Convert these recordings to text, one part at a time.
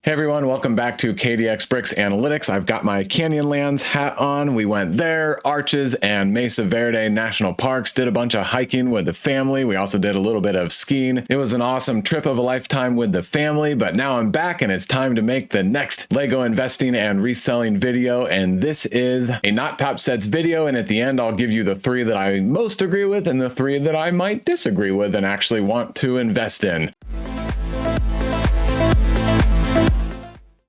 Hey everyone, welcome back to KDX Bricks Analytics. I've got my Canyonlands hat on. We went there, Arches and Mesa Verde National Parks, did a bunch of hiking with the family. We also did a little bit of skiing. It was an awesome trip of a lifetime with the family, but now I'm back and it's time to make the next Lego investing and reselling video. And this is a not top sets video. And at the end, I'll give you the three that I most agree with and the three that I might disagree with and actually want to invest in.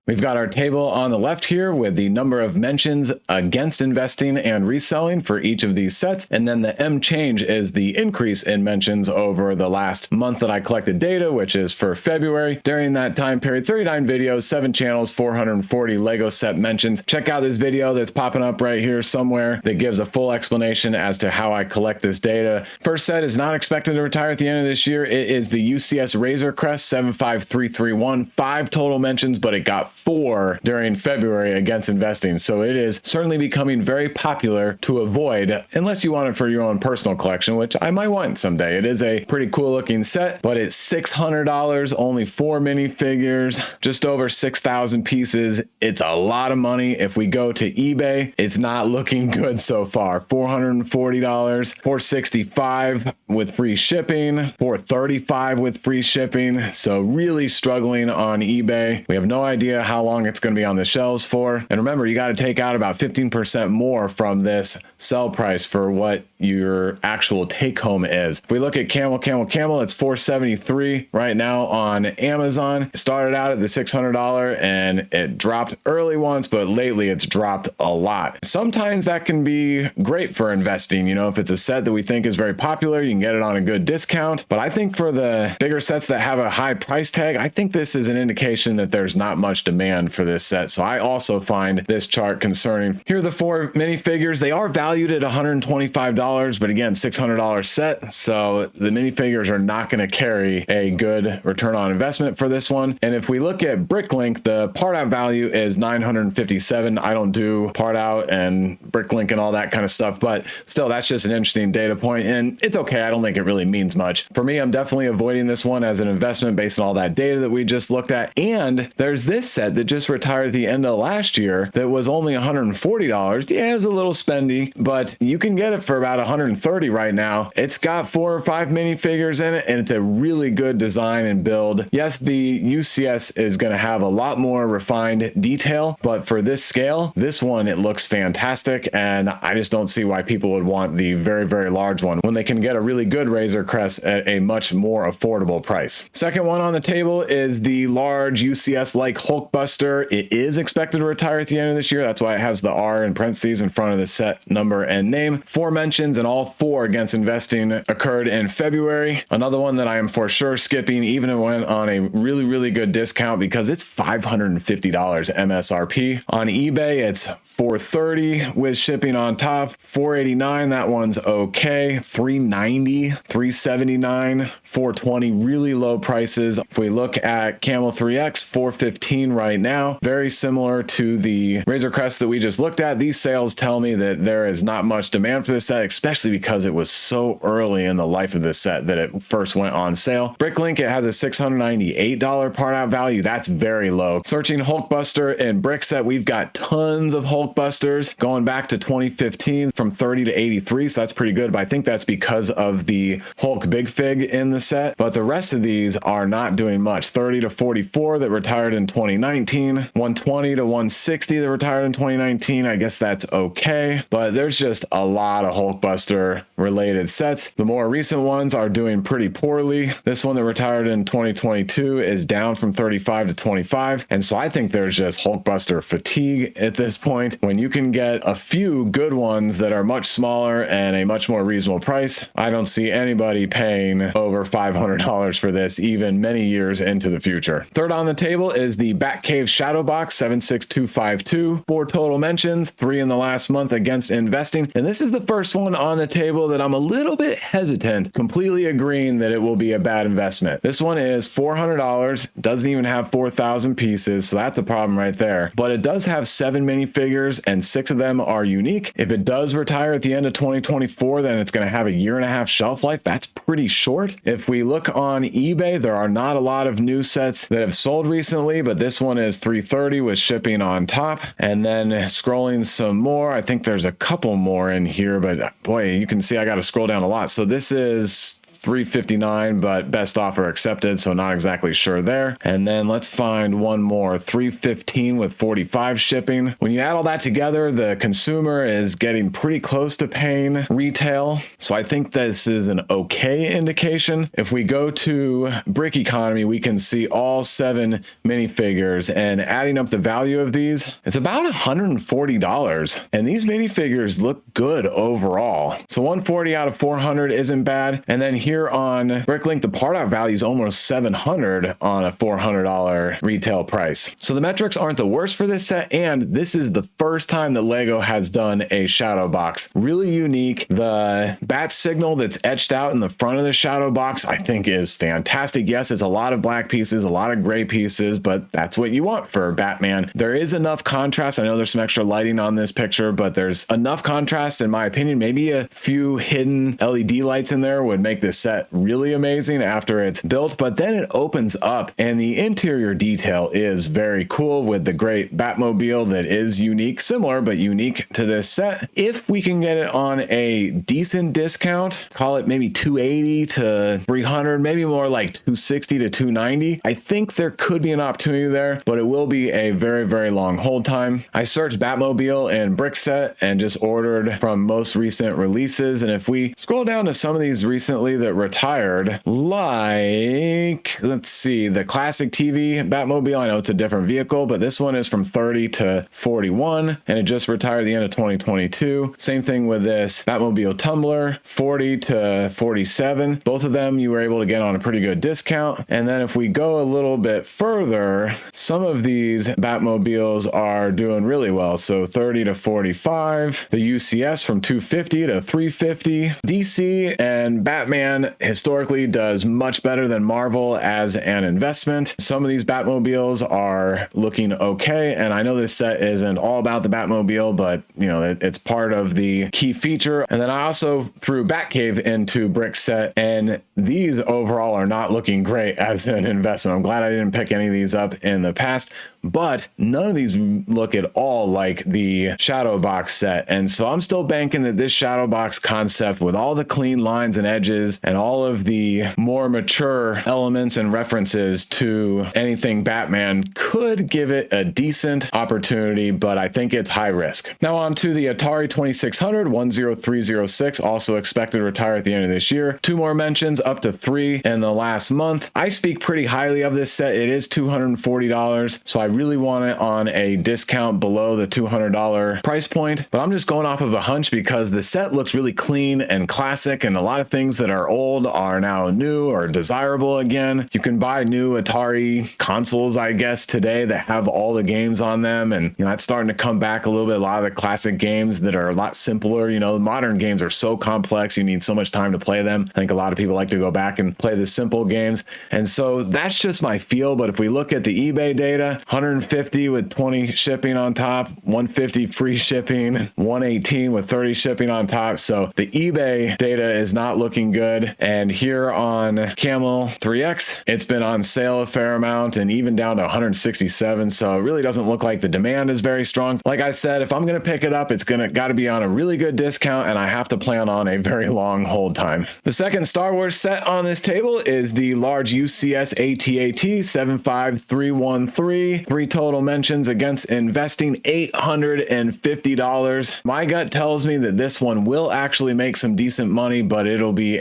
We've got our table on the left here with the number of mentions against investing and reselling for each of these sets. And then the M change is the increase in mentions over the last month that I collected data, which is for February. During that time period, 39 videos, 7 channels, 440 Lego set mentions. Check out this video that's popping up right here somewhere that gives a full explanation as to how I collect this data. First set is not expected to retire at the end of this year. It is the UCS Razor Crest 75331, 5 total mentions, but it got 4 during February against investing. So it is certainly becoming very popular to avoid unless you want it for your own personal collection, which I might want someday. It is a pretty cool looking set, but it's $600, only 4 minifigures, just over 6,000 pieces. It's a lot of money. If we go to eBay, it's not looking good so far. $440, $465 with free shipping, $435 with free shipping. So really struggling on eBay. We have no idea how long it's going to be on the shelves for. And remember, you got to take out about 15% more from this sell price for what your actual take home is. If we look at Camel, it's $473 right now on Amazon. It started out at the $600 and it dropped early once, but lately it's dropped a lot. Sometimes that can be great for investing. You know, if it's a set that we think is very popular, you can get it on a good discount. But I think for the bigger sets that have a high price tag, I think this is an indication that there's not much demand for this set. So I also find this chart concerning. Here are the 4 minifigures. They are valued at $125, but again, $600 set. So the minifigures are not going to carry a good return on investment for this one. And if we look at Bricklink, the part out value is $957. I don't do part out and Bricklink and all that kind of stuff, but still, that's just an interesting data point. And it's okay. I don't think it really means much. For me, I'm definitely avoiding this one as an investment based on all that data that we just looked at. And there's this set that just retired at the end of last year that was only $140. Yeah, it was a little spendy, but you can get it for about $130 right now. It's got 4 or 5 minifigures in it, and it's a really good design and build. Yes, the UCS is going to have a lot more refined detail, but for this scale, this one, it looks fantastic, and I just don't see why people would want the very, very large one when they can get a really good Razor Crest at a much more affordable price. Second one on the table is the large UCS like Hulkbuster. It is expected to retire at the end of this year. That's why it has the R in parentheses in front of the set number and name. 4 mentions and all 4 against investing occurred in February. Another one that I am for sure skipping, even if it went on a really, really good discount because it's $550 MSRP. On eBay, it's $430 with shipping on top. $489, that one's okay. $390, $379, $420, really low prices. If we look at Camel 3X, $415 right now. Very similar to the Razor Crest that we just looked at. These sales tell me that there is not much demand for this set, especially because it was so early in the life of this set that it first went on sale. Bricklink, it has a $698 part out value. That's very low. Searching Hulkbuster and Brick Set, we've got tons of Hulkbusters going back to 2015 from 30 to 83. So that's pretty good, but I think that's because of the Hulk Big Fig in the set. But the rest of these are not doing much. 30 to 44 that retired in 2019, 120 to 160 that retired in 2019. I guess that's okay, but there's just a lot of Hulkbuster related sets. The more recent ones are doing pretty poorly. This one that retired in 2022 is down from 35 to 25. And so I think there's just Hulkbuster fatigue at this point. When you can get a few good ones that are much smaller and a much more reasonable price, I don't see anybody paying over $500 for this, even many years into the future. Third on the table is the Batcave Shadow Box 76252. 4 total mentions, 3 in the last month against investing. And this is the first one on the table that I'm a little bit hesitant, completely agreeing that it will be a bad investment. This one is $400, doesn't even have 4,000 pieces, so that's a problem right there. But it does have 7 minifigures and 6 of them are unique. If it does retire at the end of 2024, then it's going to have a 1.5-year shelf life. That's pretty short. If we look on eBay, there are not a lot of new sets that have sold recently, but this one is $330 with shipping on top. And then scrolling some more, I think there's a couple more in here, but boy, you can see I got to scroll down a lot. So this is $359, but best offer accepted, so not exactly sure there. And then let's find one more, $315 with 45 shipping. When you add all that together, the consumer is getting pretty close to paying retail. So I think this is an okay indication. If we go to Brick Economy, we can see all 7 minifigures, and adding up the value of these, it's about $140. And these minifigures look good overall. So 140 out of 400 isn't bad. And then here on Bricklink, the part out value is almost $700 on a $400 retail price. So the metrics aren't the worst for this set, and this is the first time that Lego has done a shadow box. Really unique. The bat signal that's etched out in the front of the shadow box, I think, is fantastic. Yes, it's a lot of black pieces, a lot of gray pieces, but that's what you want for Batman. There is enough contrast. I know there's some extra lighting on this picture, but there's enough contrast, in my opinion. Maybe a few hidden LED lights in there would make this set really amazing after it's built, but then it opens up and the interior detail is very cool with the great Batmobile that is unique, similar but unique to this set. If we can get it on a decent discount, call it maybe $280 to $300, maybe more like $260 to $290, I think there could be an opportunity there, but it will be a very, very long hold time. I searched Batmobile and brick set and just ordered from most recent releases, and if we scroll down to some of these recently that retired, like, let's see, the classic TV Batmobile, I know it's a different vehicle, but this one is from 30 to 41, and it just retired at the end of 2022. Same thing with this Batmobile Tumbler, 40 to 47. Both of them you were able to get on a pretty good discount. And then if we go a little bit further, some of these Batmobiles are doing really well. So 30 to 45, the UCS from 250 to 350. DC and Batman historically does much better than Marvel as an investment. Some of these Batmobiles are looking okay, and I know this set isn't all about the Batmobile, but you know, it's part of the key feature. And then I also threw Batcave into brick set, and these overall are not looking great as an investment. I'm glad I didn't pick any of these up in the past, but none of these look at all like the shadow box set. And so I'm still banking that this shadow box concept, with all the clean lines and edges and all of the more mature elements and references to anything Batman, could give it a decent opportunity, but I think it's high risk. Now on to the Atari 2600 10306, also expected to retire at the end of this year. 2 more mentions, up to 3 in the last month. I speak pretty highly of this set. It is $240, so I really want it on a discount below the $200 price point, but I'm just going off of a hunch because the set looks really clean and classic, and a lot of things that are old are now new or desirable again. You can buy new Atari consoles, I guess, today that have all the games on them, and you know, that's starting to come back a little bit. A lot of the classic games that are a lot simpler. You know, modern games are so complex, you need so much time to play them. I think a lot of people like to go back and play the simple games, and so that's just my feel. But if we look at the eBay data, 150 with 20 shipping on top, 150 free shipping, 118 with 30 shipping on top. So the eBay data is not looking good. And here on Camel 3X, it's been on sale a fair amount and even down to 167. So it really doesn't look like the demand is very strong. Like I said, if I'm going to pick it up, it's got to be on a really good discount, and I have to plan on a very long hold time. The second Star Wars set on this table is the large UCS AT-AT 75313. 3 total mentions against investing $850. My gut tells me that this one will actually make some decent money, but it'll be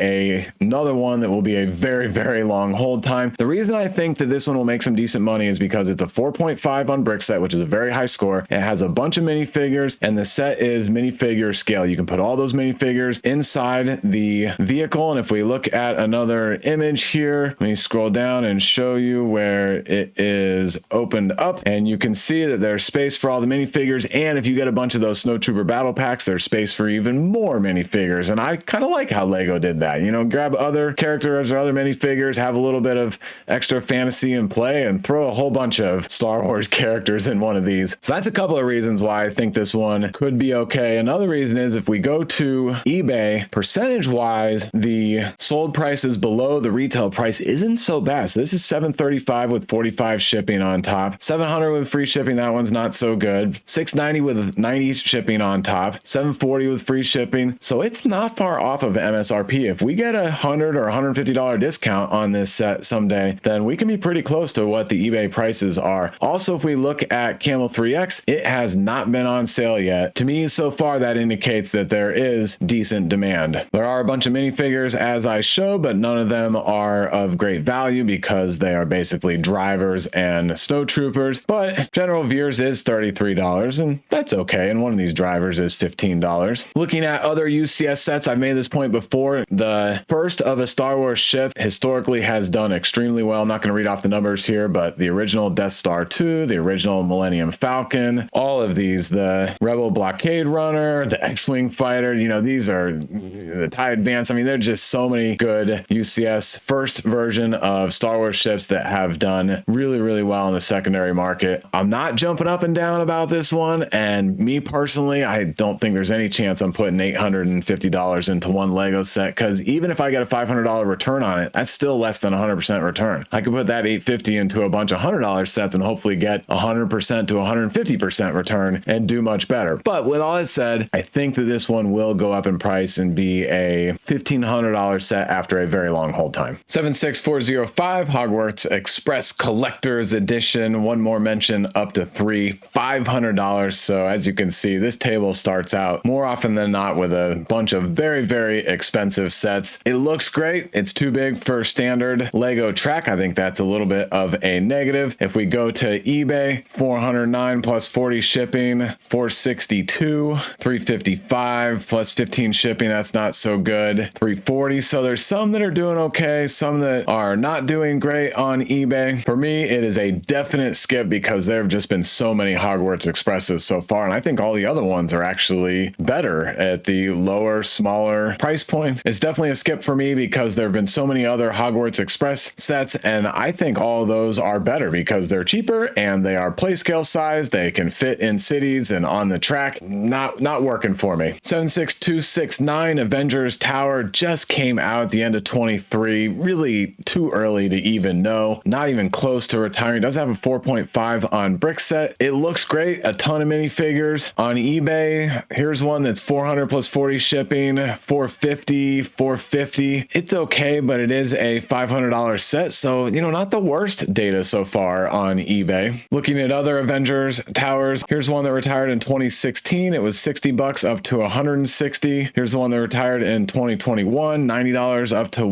another one that will be a very, very long hold time. The reason I think that this one will make some decent money is because it's a 4.5 on brick set, which is a very high score. It has a bunch of minifigures, and the set is minifigure scale. You can put all those minifigures inside the vehicle. And if we look at another image here, let me scroll down and show you where it is opened up, and you can see that there's space for all the minifigures. And if you get a bunch of those Snowtrooper battle packs, there's space for even more minifigures. And I kind of like how Lego did that. You know, grab other characters or other minifigures, have a little bit of extra fantasy and play, and throw a whole bunch of Star Wars characters in one of these. So that's a couple of reasons why I think this one could be okay. Another reason is if we go to eBay, percentage-wise, the sold prices below the retail price isn't so bad. So this is $735 with 45 shipping on top, $700 with free shipping. That one's not so good. $690 with 90 shipping on top, $740 with free shipping. So it's not far off of MSRP. If we get a $100 or $150 discount on this set someday, then we can be pretty close to what the eBay prices are. Also, if we look at Camel 3X, it has not been on sale yet. To me, so far, that indicates that there is decent demand. There are a bunch of minifigures as I show, but none of them are of great value because they are basically drivers and snowtroopers. But General Veers is $33, and that's okay. And one of these drivers is $15. Looking at other UCS sets, I've made this point before. The first of a Star Wars ship historically has done extremely well. I'm not going to read off the numbers here, but the original Death Star 2, the original Millennium Falcon, all of these, the Rebel Blockade Runner, the X-Wing Fighter, these are the TIE Advance. I mean, there are just so many good UCS first version of Star Wars ships that have done really, really well in the secondary market. I'm not jumping up and down about this one, and me personally, I don't think there's any chance I'm putting $850 into one Lego set, because even if I get a $500 return on it, that's still less than 100% return. I could put that $850 into a bunch of $100 sets and hopefully get 100% to 150% return and do much better. But with all that said, I think that this one will go up in price and be a $1,500 set after a very long hold time. 76405 Hogwarts Express Collector's Edition. One more mention, up to $500. So as you can see, this table starts out more often than not with a bunch of very, very expensive sets. It looks great. It's too big for standard Lego track. I think that's a little bit of a negative. If we go to eBay, $409 plus 40 shipping, $462, $355 plus 15 shipping. That's not so good. $340. So there's some that are doing okay, some that are not doing great on eBay. For me, it is a definite skip because there have just been so many Hogwarts Expresses so far, and I think all the other ones are actually better at the lower, smaller price point. It's definitely a skip for me because there have been so many other Hogwarts Express sets, and I think all of those are better because they're cheaper and they are play scale size. They can fit in cities and on the track. Not working for me. 76269 Avengers Tower just came out at the end of 23. Really too early to even know. Not even close to retiring. It does have a 4.5 on brick set. It looks great. A ton of minifigures on eBay. Here's one that's $400 plus 40 shipping, $450, $450. It's okay, but it is a $500 set. So, not the worst data so far on eBay. Looking at other Avengers Towers, here's one that retired in 2016. It was $60 up to $160. Here's the one that retired in 2021, $90 up to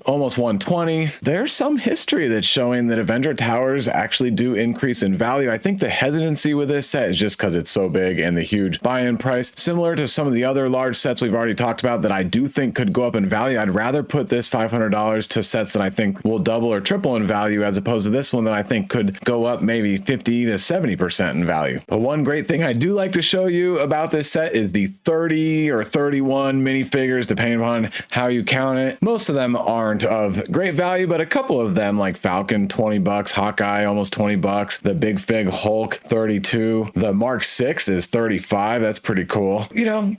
almost $120. There's some history that's showing that Avenger Towers actually do increase in value. I think the hesitancy with this set is just because it's so big and the huge buy-in price. Similar to some of the other large sets we've already talked about that I do think could go up in value, I'd rather put this $500 to sets that I think will double or triple in value as opposed to this one that I think could go up maybe 50 to 70% in value. But one great thing I do like to show you about this set is the 30 or 31 minifigures, depending on how you count it. Most of them aren't of great value, but a couple of them like Falcon, $20, Hawkeye, almost $20, the Big Fig Hulk, $32, the Mark 6 is $35. That's pretty cool.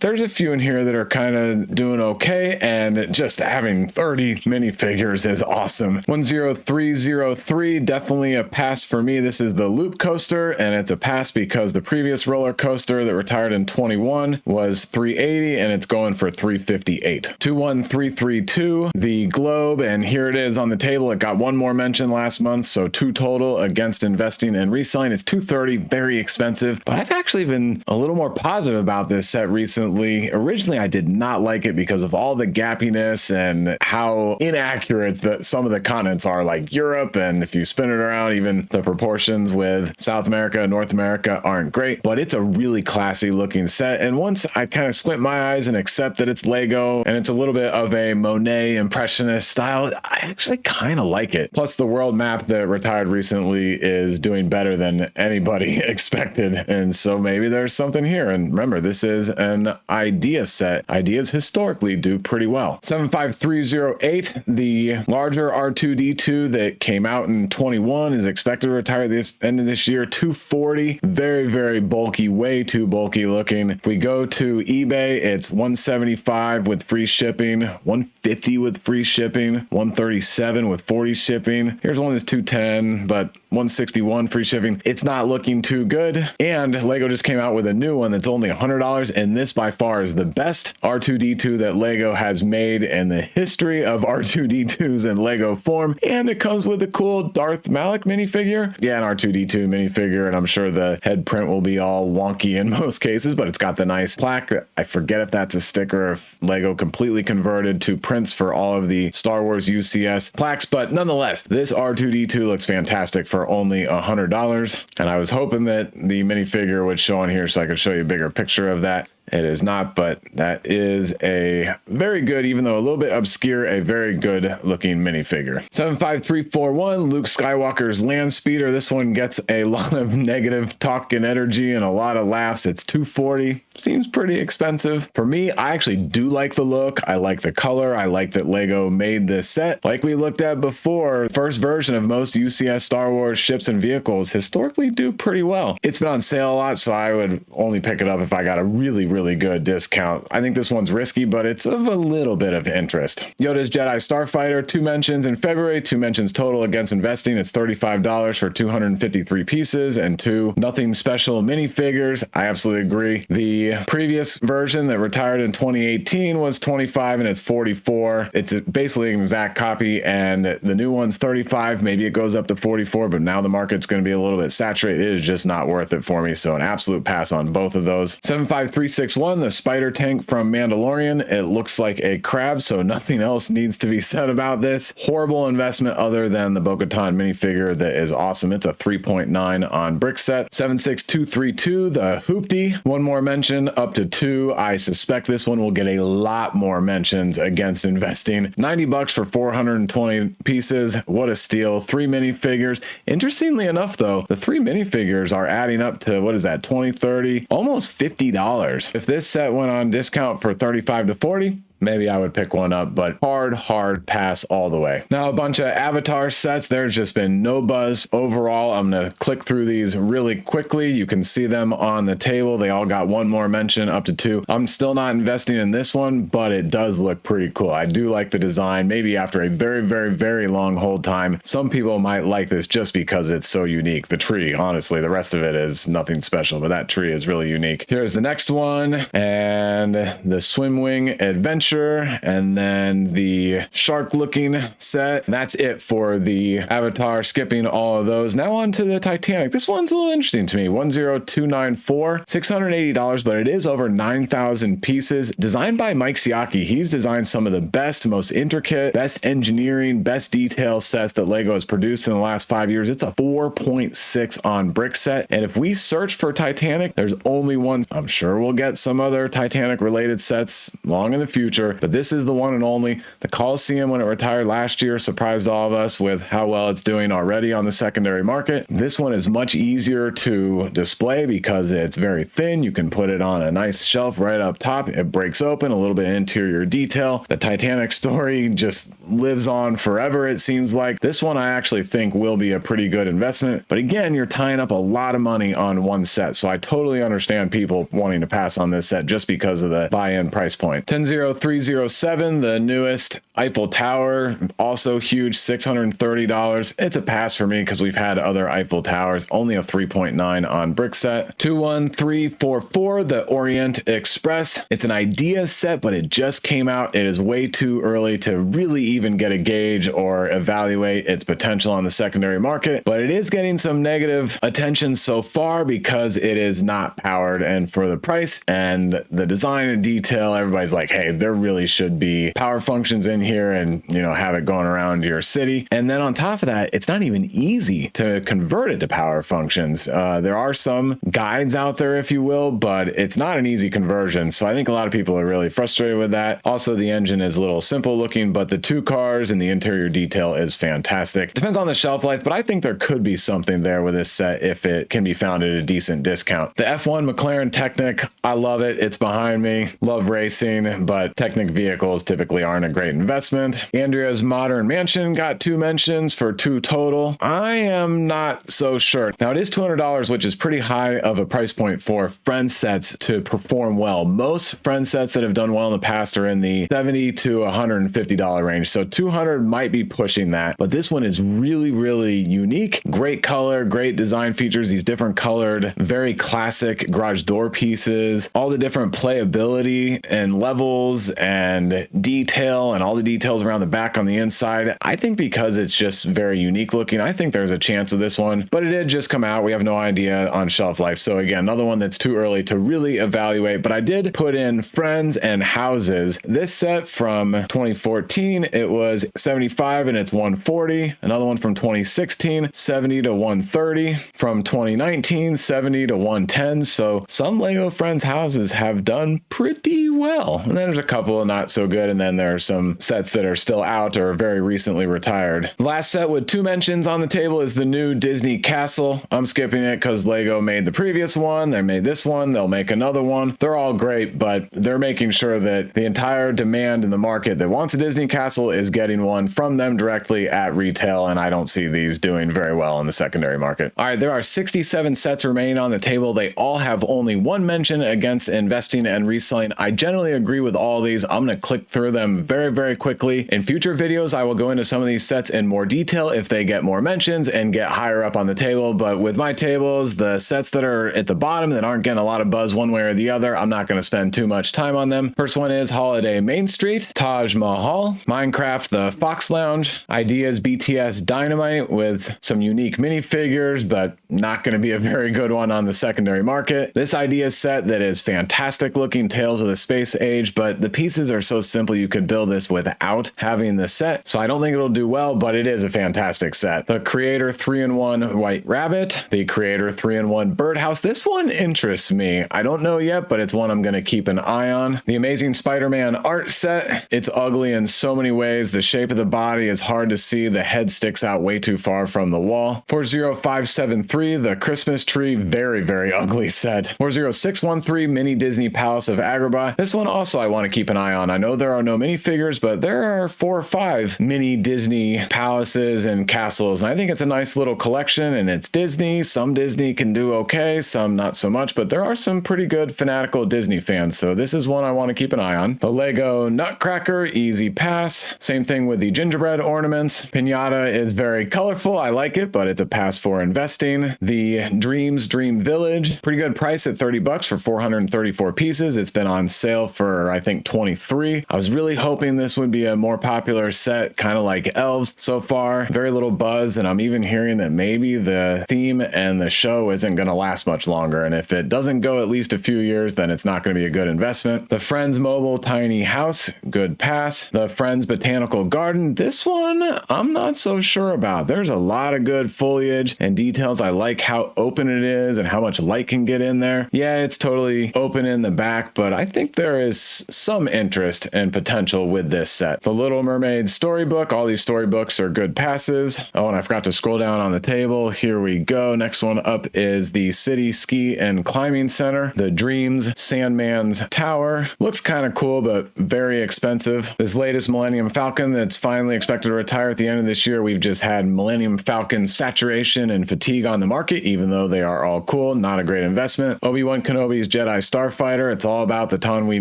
There's a few in here that are kind of doing okay, and just having 30 minifigures is awesome. 10303, definitely a pass for me. This is the Loop Coaster, and it's a pass because the previous roller coaster that retired in 21 was $380, and it's going for $358. 21332, the Globe, and here it is on the table. It got one more mention last month, so 2 total against investing and reselling. It's $230, very expensive, but I've actually been a little more positive about this set recently. Originally, I did not like it because of all the gappiness and how inaccurate some of the continents are, like Europe, and if you spin it around, even the proportions with South America and North America aren't great, but it's a really classy looking set. And once I kind of squint my eyes and accept that it's Lego and it's a little bit of a Monet impressionist style, I actually kind of like it. Plus the world map that retired recently is doing better than anybody expected, and so maybe there's something here. And remember, this is an idea set. Ideas historically do pretty well. 75308, the larger R2D2 that came out in 21 is expected to retire this end of this year. 240, very, very bulky, way too bulky looking. If we go to eBay, it's 175 with free shipping, 150 with free shipping, 137 with 40 shipping. Here's one that's 210, but 161 free shipping. It's not looking too good. And Lego just came out with a new one that's only $100, and this by far is the best R2D2 that Lego has made in the history of R2D2s in Lego form. And it comes with a cool Darth Malak minifigure. Yeah, an R2D2 minifigure, and I'm sure the head print will be all wonky in most cases, but it's got the nice plaque. I forget if that's a sticker or if Lego completely converted to prints for all of the Star Wars UCS plaques, but nonetheless, this R2D2 looks fantastic for only $100. And I was hoping that the minifigure would show on here so I could show you a bigger picture of that. It is not, but that is a very good, even though a little bit obscure, a very good looking minifigure. 75341, Luke Skywalker's land speeder. This one gets a lot of negative talk and energy and a lot of laughs. It's 240. Seems pretty expensive. For me, I actually do like the look. I like the color. I like that Lego made this set. Like we looked at before, the first version of most UCS Star Wars ships and vehicles historically do pretty well. It's been on sale a lot, so I would only pick it up if I got a really good discount. I think this one's risky, but it's of a little bit of interest. Yoda's Jedi Starfighter, 2 mentions in February, 2 mentions total against investing. It's $35 for 253 pieces and 2 nothing special minifigures. I absolutely agree. The previous version that retired in 2018 was 25 and it's 44. It's basically an exact copy, and the new one's 35. Maybe it goes up to 44, but now the market's going to be a little bit saturated. It is just not worth it for me. So an absolute pass on both of those. 75361, the spider tank from Mandalorian. It looks like a crab, so nothing else needs to be said about this. Horrible investment other than the Bo-Katan minifigure that is awesome. It's a 3.9 on Brickset. 76232, the Hoopty. One more mention, up to 2. I suspect this one will get a lot more mentions against investing. $90 for 420 pieces. What a steal. 3 minifigures. Interestingly enough, though, the 3 minifigures are adding up to, what is that, 20, 30, almost $50. If this set went on discount for 35 to 40, maybe I would pick one up, but hard pass all the way. Now, a bunch of Avatar sets. There's just been no buzz overall. I'm going to click through these really quickly. You can see them on the table. They all got one more mention, up to 2. I'm still not investing in this one, but it does look pretty cool. I do like the design. Maybe after a very long hold time, some people might like this just because it's so unique. The tree, honestly, the rest of it is nothing special, but that tree is really unique. Here's the next one, and the Swimwing Adventure, and then the shark looking set. That's it for the Avatar, skipping all of those. Now on to the Titanic. This one's a little interesting to me. 10294, $680, but it is over 9,000 pieces. Designed by Mike Siaki. He's designed some of the best, most intricate, best engineering, best detail sets that Lego has produced in the last 5 years. It's a 4.6 on Brickset. And if we search for Titanic, there's only one. I'm sure we'll get some other Titanic related sets long in the future, but this is the one and only. The Coliseum, when it retired last year, surprised all of us with how well it's doing already on the secondary market. This one is much easier to display because it's very thin. You can put it on a nice shelf right up top. It breaks open, a little bit of interior detail. The Titanic story just lives on forever, it seems like. This one I actually think will be a pretty good investment, but again, you're tying up a lot of money on one set, so I totally understand people wanting to pass on this set just because of the buy-in price point. 10307, the newest Eiffel Tower, also huge, $630. It's a pass for me because we've had other Eiffel Towers, only a 3.9 on Brickset. 21344, the Orient Express. It's an idea set, but it just came out. It is way too early to really even get a gauge or evaluate its potential on the secondary market, but it is getting some negative attention so far because it is not powered, and for the price and the design and detail, everybody's like, hey, there really should be power functions in here and, you know, have it going around your city. And then on top of that, it's not even easy to convert it to power functions. There are some guides out there, if you will, but it's not an easy conversion. So I think a lot of people are really frustrated with that. Also, the engine is a little simple looking, but the 2 cars, and the interior detail is fantastic. Depends on the shelf life, but I think there could be something there with this set if it can be found at a decent discount. The F1 McLaren Technic, I love it. It's behind me. Love racing, but Technic vehicles typically aren't a great investment. Andrea's Modern Mansion got 2 mentions for 2 total. I am not so sure. Now it is $200, which is pretty high of a price point for friend sets to perform well. Most friend sets that have done well in the past are in the $70 to $150 range. So 200 might be pushing that, but this one is really, really unique. Great color, great design features, these different colored, very classic garage door pieces, all the different playability and levels and detail and all the details around the back on the inside. I think because it's just very unique looking, I think there's a chance of this one, but it did just come out. We have no idea on shelf life. So again, another one that's too early to really evaluate, but I did put in Friends and Houses. This set from 2014, it was 75 and it's 140. Another one from 2016, 70 to 130. From 2019, 70 to 110. So some Lego Friends houses have done pretty well. And then there's a couple not so good. And then there are some sets that are still out or very recently retired. Last set with 2 mentions on the table is the new Disney Castle. I'm skipping it because Lego made the previous one. They made this one. They'll make another one. They're all great, but they're making sure that the entire demand in the market that wants a Disney Castle is getting one from them directly at retail. And I don't see these doing very well in the secondary market. All right, there are 67 sets remaining on the table. They all have only 1 mention against investing and reselling. I generally agree with all these. I'm going to click through them very, very quickly. In future videos, I will go into some of these sets in more detail if they get more mentions and get higher up on the table. But with my tables, the sets that are at the bottom that aren't getting a lot of buzz one way or the other, I'm not going to spend too much time on them. First one is Holiday Main Street, Taj Mahal, Minecraft The Fox Lounge, Ideas BTS Dynamite with some unique minifigures, but not going to be a very good one on the secondary market. This Ideas set that is fantastic looking, Tales of the Space Age, but the pieces are so simple you could build this without having the set. So I don't think it'll do well, but it is a fantastic set. The Creator 3-in-1 White Rabbit, the Creator 3-in-1 Birdhouse. This one interests me. I don't know yet, but it's one I'm going to keep an eye on. The Amazing Spider-Man art set. It's ugly in so many ways. The shape of the body is hard to see. The head sticks out way too far from the wall. 40573, the Christmas Tree. Very, very ugly set. 40613, Mini Disney Palace of Agrabah. This one also I want to keep an eye on. I know there are no minifigures, but there are 4 or 5 mini Disney palaces and castles. And I think it's a nice little collection, and it's Disney. Some Disney can do okay, some not so much, but there are some pretty good fanatical Disney fans. So this is one I want to keep an eye on. The Lego Nutcracker, easy pass. Same thing with the gingerbread ornaments. Pinata is very colorful. I like it, but it's a pass for investing. The Dreams Dream Village, pretty good price at $30 for 434 pieces. It's been on sale for, I think, 23. I was really hoping this would be a more popular set, kind of like Elves. So far, very little buzz, and I'm even hearing that maybe the theme and the show isn't going to last much longer. And if it doesn't go at least a few years, then it's not going to be a good investment. The Friends Mobile Tiny House, good pass. The Friends Botanical Garden, this one I'm not so sure about. There's a lot of good foliage and details. I like how open it is and how much light can get in there. Yeah, it's totally open in the back, but I think there is some interest and potential with this set. The Little Mermaid Storybook, all these storybooks are good passes. Oh, and I forgot to scroll down on the table. Here we go. Next one up is the City Ski and Climbing Center. The Dreams Sandman's Tower. Looks kind of cool, but very expensive. This latest Millennium Falcon that's finally expected to retire at the end of this year. We've just had Millennium Falcon saturation and fatigue on the market, even though they are all cool. Not a great investment. Obi-Wan Kenobi's Jedi Starfighter. It's all about the Tonwi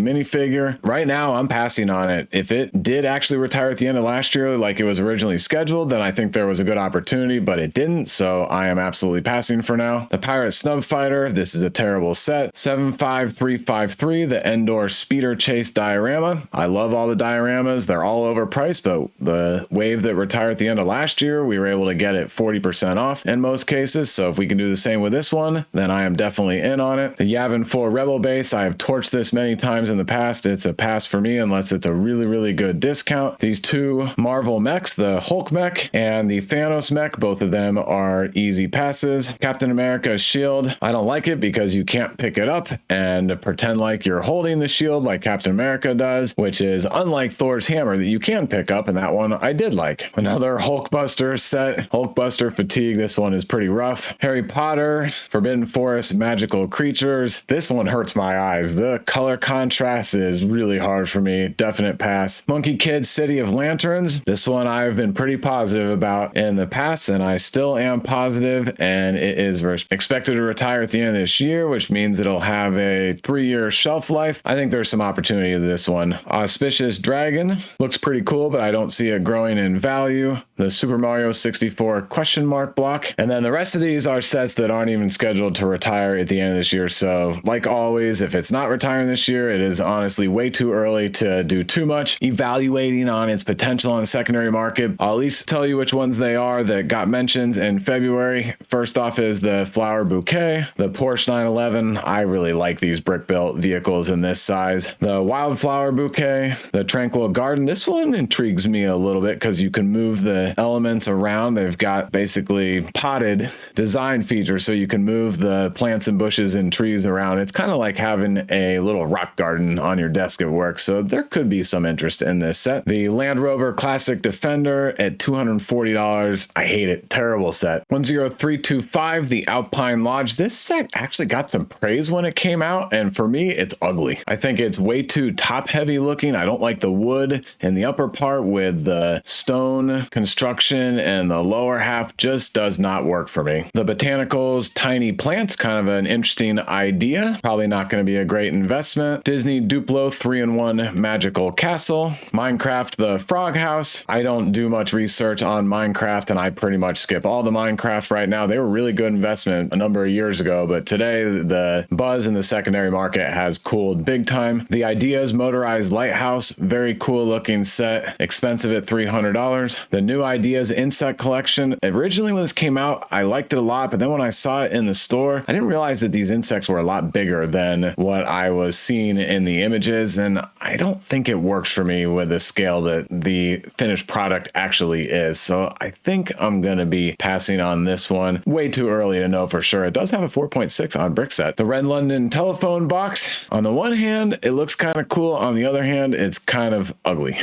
minifigure. Right now, I'm passing on it. If it did actually retire at the end of last year, like it was originally scheduled, then I think there was a good opportunity, but it didn't. So I am absolutely passing for now. The Pirate Snub Fighter. This is a terrible set. 75353, the Endor Speeder Chase diorama. I love all the dioramas. They're all overpriced, but the wave that retired at the end of last year, we were able to get it 40% off in most cases. So if we can do the same with this one, then I am definitely in on it. The Yavin 4 Rebel Base. I have torched this many times in the past. It's a pass for me unless it's a really, really good discount. These 2 Marvel mechs, the Hulk mech and the Thanos mech, both of them are easy passes. Captain America's shield. I don't like it because you can't pick it up and pretend like you're holding the shield like Captain America does, which is unlike Thor's hammer that you can't can pick up, and that one I did like. Another Hulkbuster set, Hulkbuster Fatigue. This one is pretty rough. Harry Potter, Forbidden Forest, Magical Creatures. This one hurts my eyes. The color contrast is really hard for me. Definite pass. Monkey Kid, City of Lanterns. This one I've been pretty positive about in the past, and I still am positive, and it is expected to retire at the end of this year, which means it'll have a 3-year shelf life. I think there's some opportunity to this one. Auspicious Dragon looks pretty cool, but I don't see it growing in value. The Super Mario 64 question mark block. And then the rest of these are sets that aren't even scheduled to retire at the end of this year. So like always, if it's not retiring this year, it is honestly way too early to do too much evaluating on its potential on the secondary market. I'll at least tell you which ones they are that got mentions in February. First off is the Flower Bouquet, the Porsche 911. I really like these brick-built vehicles in this size. The Wildflower Bouquet, the Tranquil Garden. This one intrigues me a little bit because you can move the elements around. They've got basically potted design features, so you can move the plants and bushes and trees around. It's kind of like having a little rock garden on your desk at work, so there could be some interest in this set. The Land Rover Classic Defender at $240. I hate it. Terrible set. 10325, the Alpine Lodge. This set actually got some praise when it came out, and for me, it's ugly. I think it's way too top-heavy looking. I don't like the wood in the upper part with the stone construction, and the lower half just does not work for me. The Botanicals Tiny Plants, kind of an interesting idea. Probably not going to be a great investment. Disney Duplo 3-in-1 Magical Castle. Minecraft The Frog House. I don't do much research on Minecraft, and I pretty much skip all the Minecraft right now. They were really good investment a number of years ago, but today the buzz in the secondary market has cooled big time. The Ideas Motorized Lighthouse, very cool looking set, expensive at $300. The New Ideas Insect Collection. Originally when this came out, I liked it a lot, but then when I saw it in the store, I didn't realize that these insects were a lot bigger than what I was seeing in the images, and I don't think it works for me with the scale that the finished product actually is. So I think I'm gonna be passing on this one. Way too early to know for sure. It does have a 4.6 on Brickset. The Red London Telephone Box. On the one hand, it looks kind of cool. On the other hand, it's kind of ugly.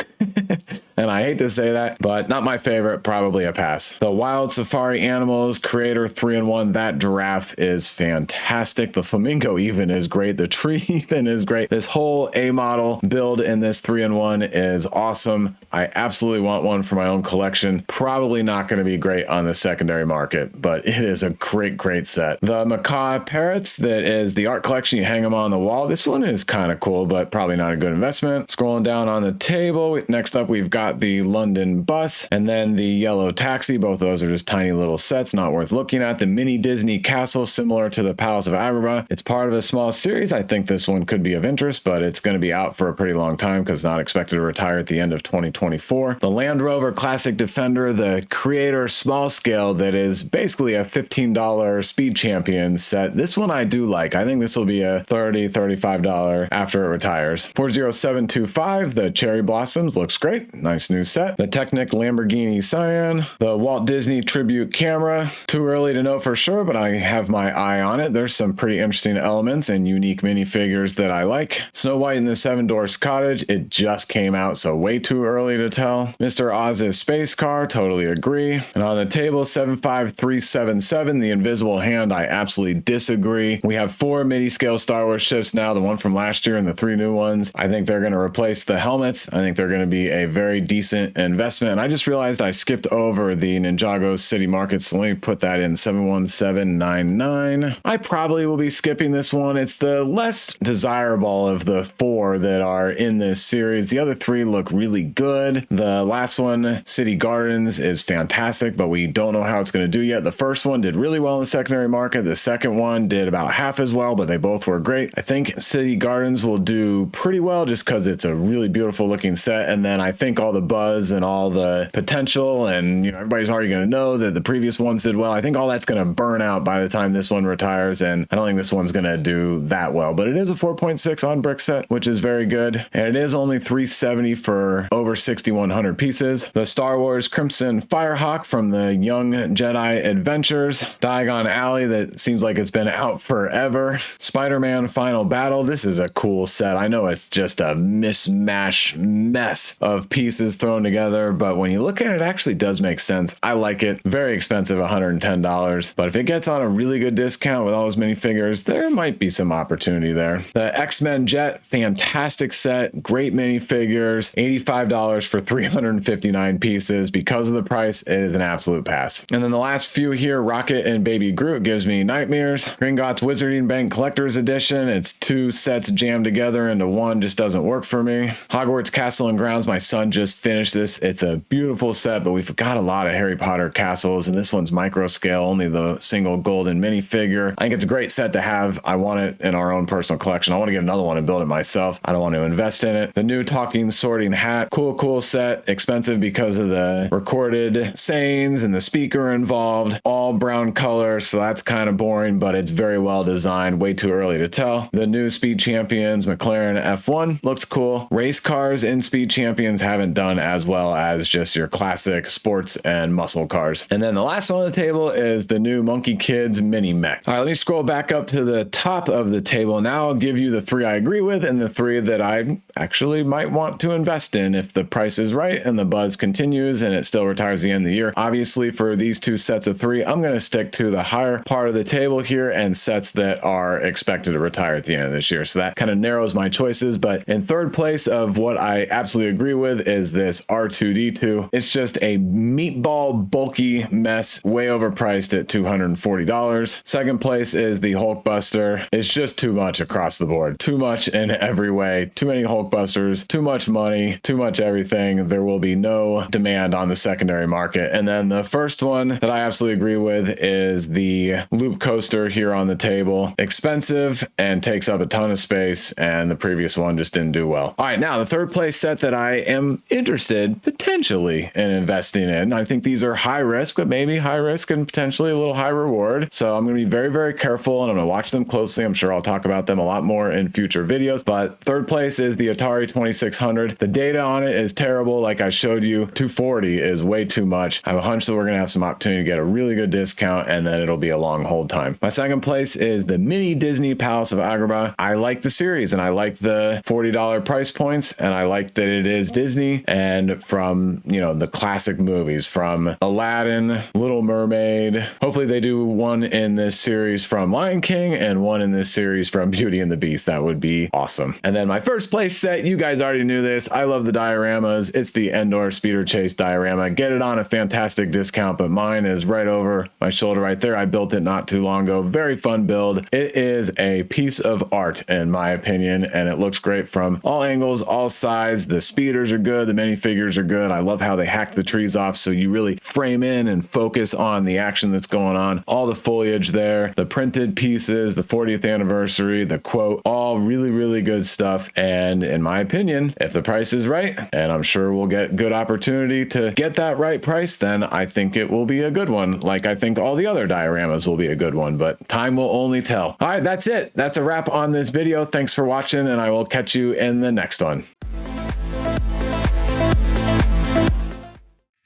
And I hate to say that, but not my favorite, probably a pass. The Wild Safari Animals Creator 3-in-1, that giraffe is fantastic. The flamingo even is great. The tree even is great. This whole A model build in this 3-in-1 is awesome. I absolutely want one for my own collection. Probably not going to be great on the secondary market, but it is a great, great set. The Macaw Parrots, that is the art collection. You hang them on the wall. This one is kind of cool, but probably not a good investment. Scrolling down on the table, next up we've got the London Bus and then the Yellow Taxi. Both of those are just tiny little sets, not worth looking at. The Mini Disney Castle, similar to the Palace of Agrabah. It's part of a small series. I think this one could be of interest, but it's going to be out for a pretty long time because not expected to retire at the end of 2024. The Land Rover Classic Defender, the Creator small scale, that is basically a $15 Speed Champion set. This one I do like. I think this will be a $30, $35 after it retires. 40725, the Cherry Blossoms, looks great. Nice new set. The Technic Lamborghini Cyan. The Walt Disney Tribute Camera. Too early to know for sure, but I have my eye on it. There's some pretty interesting elements and unique minifigures that I like. Snow White and the Seven Dwarfs Cottage. It just came out, so way too early to tell. Mr. Oz's Space Car. Totally agree. And on the table, 75377, the Invisible Hand. I absolutely disagree. We have 4 mini-scale Star Wars ships now, the one from last year and the 3 new ones. I think they're going to replace the helmets. I think they're going to be a very decent investment. And I just realized I skipped over the Ninjago City Markets. So let me put that in 71799. I probably will be skipping this one. It's the less desirable of the 4 that are in this series. The other 3 look really good. The last one, City Gardens, is fantastic, but we don't know how it's going to do yet. The first one did really well in the secondary market. The second one did about half as well, but they both were great. I think City Gardens will do pretty well just because it's a really beautiful looking set. And then I think all the buzz and all the potential, and everybody's already going to know that the previous ones did well. I think all that's going to burn out by the time this one retires, and I don't think this one's going to do that well. But it is a 4.6 on Brickset, which is very good, and it is only $370 for over 6,100 pieces. The Star Wars Crimson Firehawk from the Young Jedi Adventures. Diagon Alley, that seems like it's been out forever. Spider-Man Final Battle. This is a cool set. I know it's just a mishmash mess of pieces pieces thrown together, but when you look at it, it actually does make sense. I like it. Very expensive, $110, but if it gets on a really good discount with all those minifigures, there might be some opportunity there. The X-Men Jet, fantastic set, great minifigures, $85 for 359 pieces. Because of the price, it is an absolute pass. And then the last few here, Rocket and Baby Groot gives me nightmares. Gringotts Wizarding Bank Collector's Edition, it's 2 sets jammed together into one, just doesn't work for me. Hogwarts Castle and Grounds, my son just finished this. It's a beautiful set, but we've got a lot of Harry Potter castles, and this one's micro scale, only the single golden minifigure. I think it's a great set to have. I want it in our own personal collection. I want to get another one and build it myself. I don't want to invest in it. The new talking sorting hat, cool set, expensive because of the recorded sayings and the speaker involved, all brown color, so that's kind of boring, but it's very well designed. Way too early to tell. The new Speed Champions McLaren F1 looks cool. Race cars in Speed Champions haven't done as well as just your classic sports and muscle cars. And then the last one on the table is the new Monkey Kids mini mech. All right, let me scroll back up to the top of the table. Now I'll give you the 3 I agree with and the 3 that I actually might want to invest in if the price is right and the buzz continues and it still retires at the end of the year. Obviously, for these 2 sets of 3, I'm going to stick to the higher part of the table here and sets that are expected to retire at the end of this year. So that kind of narrows my choices. But in third place of what I absolutely agree with is this R2-D2. It's just a meatball bulky mess, way overpriced at $240. Second place is the Hulkbuster. It's just too much across the board. Too much in every way. Too many Hulkbusters, too much money, too much everything. There will be no demand on the secondary market. And then the first one that I absolutely agree with is the Loop Coaster here on the table. Expensive and takes up a ton of space, and the previous one just didn't do well. All right, now the third place set that I am interested potentially in investing in. I think these are high risk, but maybe high risk and potentially a little high reward. So I'm going to be very, very careful and I'm going to watch them closely. I'm sure I'll talk about them a lot more in future videos. But third place is the Atari 2600. The data on it is terrible. Like I showed you, $240 is way too much. I have a hunch that we're going to have some opportunity to get a really good discount, and then it'll be a long hold time. My second place is the mini Disney Palace of Agrabah. I like the series and I like the $40 price points, and I like that it is Disney and from, you know, the classic movies from Aladdin, Little Mermaid. Hopefully they do one in this series from Lion King and one in this series from Beauty and the Beast. That would be awesome. And then my first place set, you guys already knew this. I love the dioramas. It's the Endor Speeder Chase diorama. Get it on a fantastic discount, but mine is right over my shoulder right there. I built it not too long ago. Very fun build. It is a piece of art in my opinion, and it looks great from all angles, all sides. The speeders are good. The minifigures are good. I love how they hack the trees off so you really frame in and focus on the action that's going on. All the foliage there, the printed pieces, the 40th anniversary, the quote, all really, really good stuff. And in my opinion, if the price is right, and I'm sure we'll get good opportunity to get that right price, then I think it will be a good one. Like I think all the other dioramas will be a good one, but time will only tell. All right, that's it. That's a wrap on this video. Thanks for watching, and I will catch you in the next one.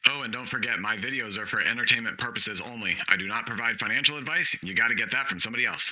Oh, and don't forget, my videos are for entertainment purposes only. I do not provide financial advice. You got to get that from somebody else.